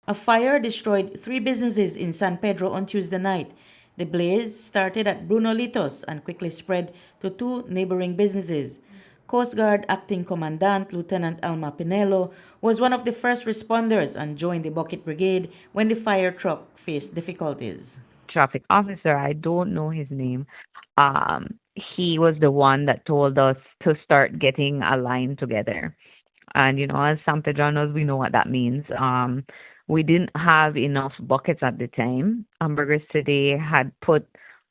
A fire destroyed 3 businesses in San Pedro on Tuesday night. The blaze started at Brunolitos and quickly spread to 2 neighboring businesses. Coast Guard Acting Commandant Lieutenant Alma Pinello was one of the first responders and joined the bucket brigade when the fire truck faced difficulties. Traffic officer, I don't know his name. He was the one that told us to start getting a line together. And as San Pedranos, we know what that means. We didn't have enough buckets at the time. Hamburger City had put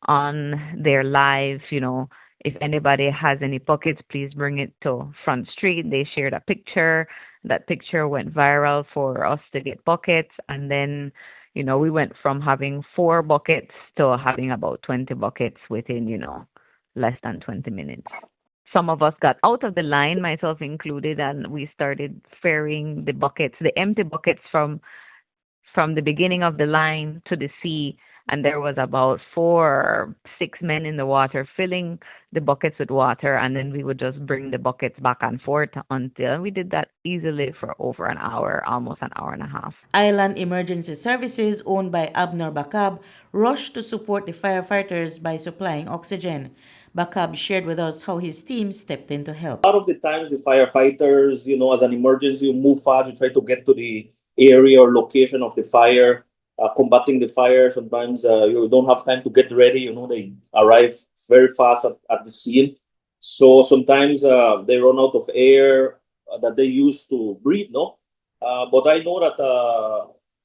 on their live, if anybody has any buckets, please bring it to Front Street. They shared a picture. That picture went viral for us to get buckets. And then, we went from having 4 buckets to having about 20 buckets within, less than 20 minutes. Some of us got out of the line, myself included, and we started ferrying the buckets, the empty buckets from the beginning of the line to the sea. And there was about 4 or 6 men in the water filling the buckets with water, and then we would just bring the buckets back and forth until we did that easily for over an hour, almost an hour and a half. Island Emergency Services, owned by Abner Bakab, rushed to support the firefighters by supplying oxygen. Bakab shared with us how his team stepped in to help. A lot of the times, the firefighters, as an emergency, you move fast, you try to get to the area or location of the fire, combating the fire. Sometimes you don't have time to get ready. They arrive very fast at the scene. So sometimes they run out of air that they use to breathe, no? But I know that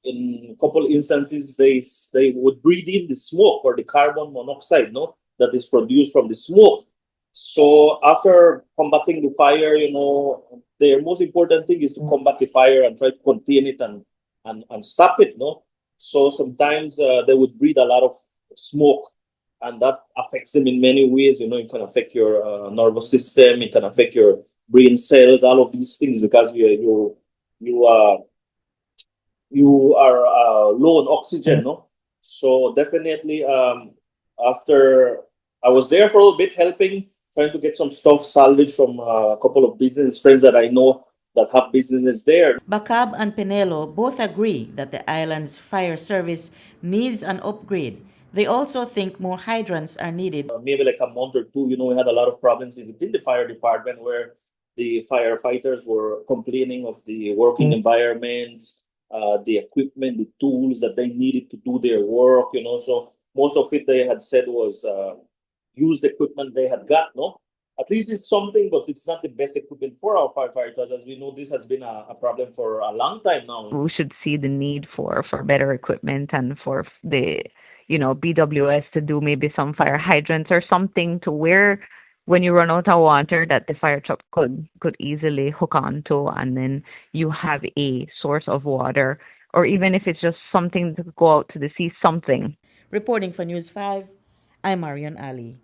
in a couple instances, they would breathe in the smoke or the carbon monoxide, no? That is produced from the smoke. So after combating the fire, the most important thing is to combat the fire and try to contain it and stop it, no? So sometimes they would breathe a lot of smoke, and that affects them in many ways. It can affect your nervous system, it can affect your brain cells, all of these things, because you you are low on oxygen, no? So definitely, after I was there for a little bit helping, trying to get some stuff salvaged from a couple of business friends that I know that have businesses there. Bakab and Penelo both agree that the island's fire service needs an upgrade. They also think more hydrants are needed. Maybe like a month or two, we had a lot of problems within the fire department where the firefighters were complaining of the working environments, the equipment, the tools that they needed to do their work. So most of it they had said was used equipment they had got, no? At least it's something, but it's not the best equipment for our firefighters. As we know, this has been a problem for a long time now. We should see the need for better equipment and for the BWS to do maybe some fire hydrants or something to where when you run out of water that the fire truck could easily hook onto, and then you have a source of water, or even if it's just something to go out to the sea, something. Reporting for News 5, I'm Marion Ali.